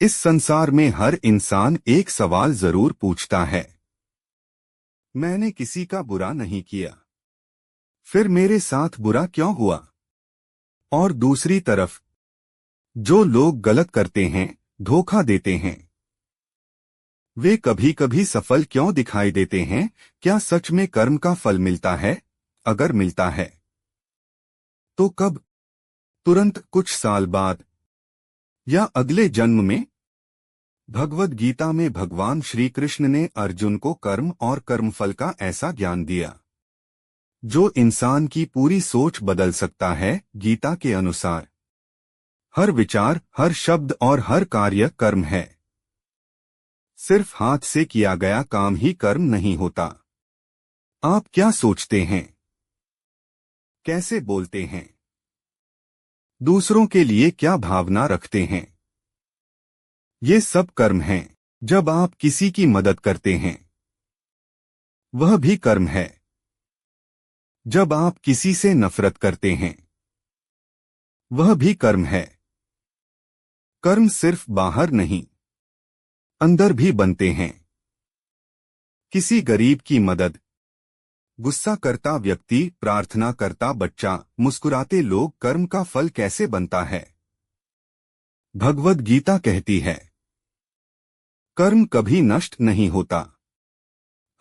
इस संसार में हर इंसान एक सवाल जरूर पूछता है, मैंने किसी का बुरा नहीं किया, फिर मेरे साथ बुरा क्यों हुआ? और दूसरी तरफ, जो लोग गलत करते हैं, धोखा देते हैं, वे कभी कभी सफल क्यों दिखाई देते हैं? क्या सच में कर्म का फल मिलता है? अगर मिलता है, तो कब? तुरंत, कुछ साल बाद, या अगले जन्म में? भगवद गीता में भगवान श्री कृष्ण ने अर्जुन को कर्म और कर्मफल का ऐसा ज्ञान दिया जो इंसान की पूरी सोच बदल सकता है। गीता के अनुसार हर विचार, हर शब्द और हर कार्य कर्म है। सिर्फ हाथ से किया गया काम ही कर्म नहीं होता। आप क्या सोचते हैं, कैसे बोलते हैं, दूसरों के लिए क्या भावना रखते हैं, ये सब कर्म हैं। जब आप किसी की मदद करते हैं, वह भी कर्म है। जब आप किसी से नफरत करते हैं, वह भी कर्म है। कर्म सिर्फ बाहर नहीं, अंदर भी बनते हैं। किसी गरीब की मदद, गुस्सा करता व्यक्ति, प्रार्थना करता बच्चा, मुस्कुराते लोग, कर्म का फल कैसे बनता है? भगवद गीता कहती है, कर्म कभी नष्ट नहीं होता।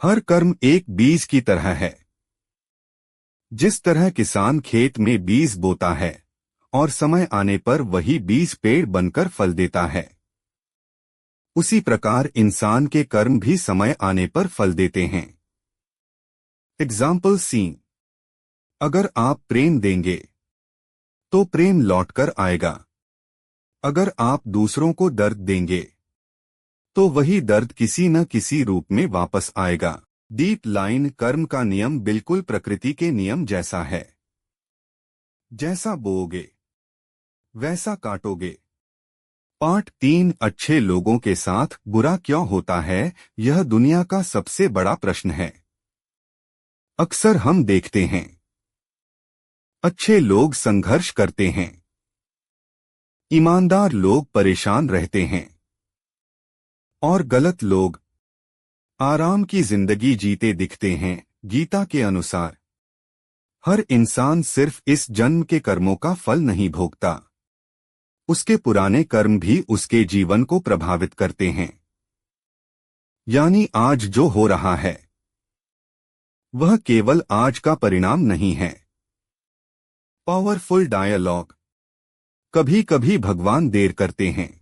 हर कर्म एक बीज की तरह है। जिस तरह किसान खेत में बीज बोता है और समय आने पर वही बीज पेड़ बनकर फल देता है, उसी प्रकार इंसान के कर्म भी समय आने पर फल देते हैं। एग्जाम्पल सीन, अगर आप प्रेम देंगे तो प्रेम लौटकर आएगा। अगर आप दूसरों को दर्द देंगे तो वही दर्द किसी न किसी रूप में वापस आएगा। डीप लाइन, कर्म का नियम बिल्कुल प्रकृति के नियम जैसा है। जैसा बोओगे वैसा काटोगे। पार्ट 3, अच्छे लोगों के साथ बुरा क्यों होता है? यह दुनिया का सबसे बड़ा प्रश्न है। अक्सर हम देखते हैं, अच्छे लोग संघर्ष करते हैं, ईमानदार लोग परेशान रहते हैं, और गलत लोग आराम की जिंदगी जीते दिखते हैं। गीता के अनुसार हर इंसान सिर्फ इस जन्म के कर्मों का फल नहीं भोगता, उसके पुराने कर्म भी उसके जीवन को प्रभावित करते हैं। यानी आज जो हो रहा है वह केवल आज का परिणाम नहीं है। पावरफुल डायलॉग, कभी कभी भगवान देर करते हैं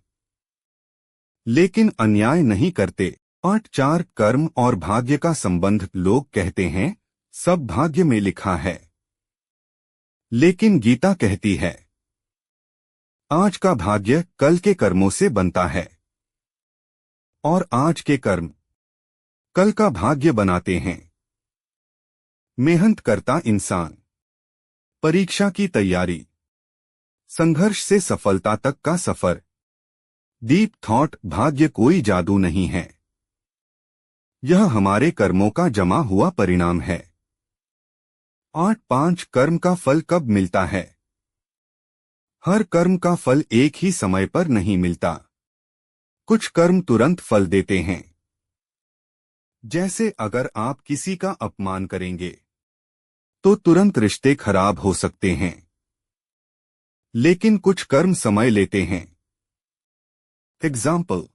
लेकिन अन्याय नहीं करते। पार्ट 4, कर्म और भाग्य का संबंध। लोग कहते हैं सब भाग्य में लिखा है, लेकिन गीता कहती है आज का भाग्य कल के कर्मों से बनता है, और आज के कर्म कल का भाग्य बनाते हैं। मेहनत करता इंसान, परीक्षा की तैयारी, संघर्ष से सफलता तक का सफर। डीप थॉट, भाग्य कोई जादू नहीं है, यह हमारे कर्मों का जमा हुआ परिणाम है। 8.5, कर्म का फल कब मिलता है? हर कर्म का फल एक ही समय पर नहीं मिलता। कुछ कर्म तुरंत फल देते हैं। जैसे अगर आप किसी का अपमान करेंगे तो तुरंत रिश्ते खराब हो सकते हैं, लेकिन कुछ कर्म समय लेते हैं। एग्जाम्पल,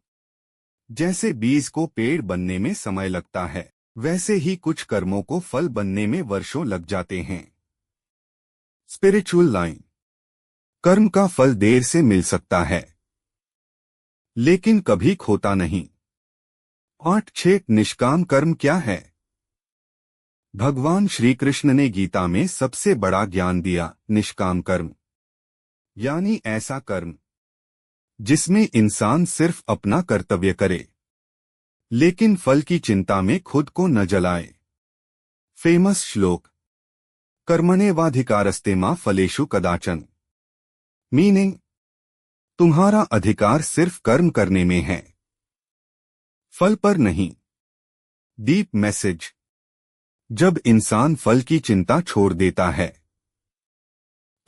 जैसे बीज को पेड़ बनने में समय लगता है, वैसे ही कुछ कर्मों को फल बनने में वर्षों लग जाते हैं। स्पिरिचुअल लाइन, कर्म का फल देर से मिल सकता है, लेकिन कभी खोता नहीं। 8.6, निष्काम कर्म क्या है? भगवान श्री कृष्ण ने गीता में सबसे बड़ा ज्ञान दिया, निष्काम कर्म, यानी ऐसा कर्म जिसमें इंसान सिर्फ अपना कर्तव्य करे, लेकिन फल की चिंता में खुद को न जलाए। फेमस श्लोक, कर्मण्येवाधिकारस्ते मा फलेषु कदाचन। मीनिंग, तुम्हारा अधिकार सिर्फ कर्म करने में है, फल पर नहीं। डीप मैसेज, जब इंसान फल की चिंता छोड़ देता है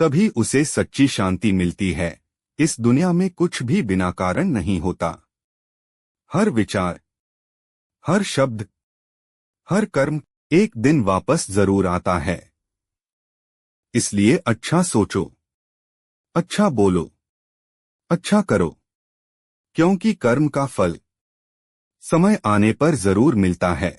तभी उसे सच्ची शांति मिलती है। इस दुनिया में कुछ भी बिना कारण नहीं होता। हर विचार, हर शब्द, हर कर्म एक दिन वापस जरूर आता है। इसलिए अच्छा सोचो, अच्छा बोलो, अच्छा करो, क्योंकि कर्म का फल समय आने पर जरूर मिलता है।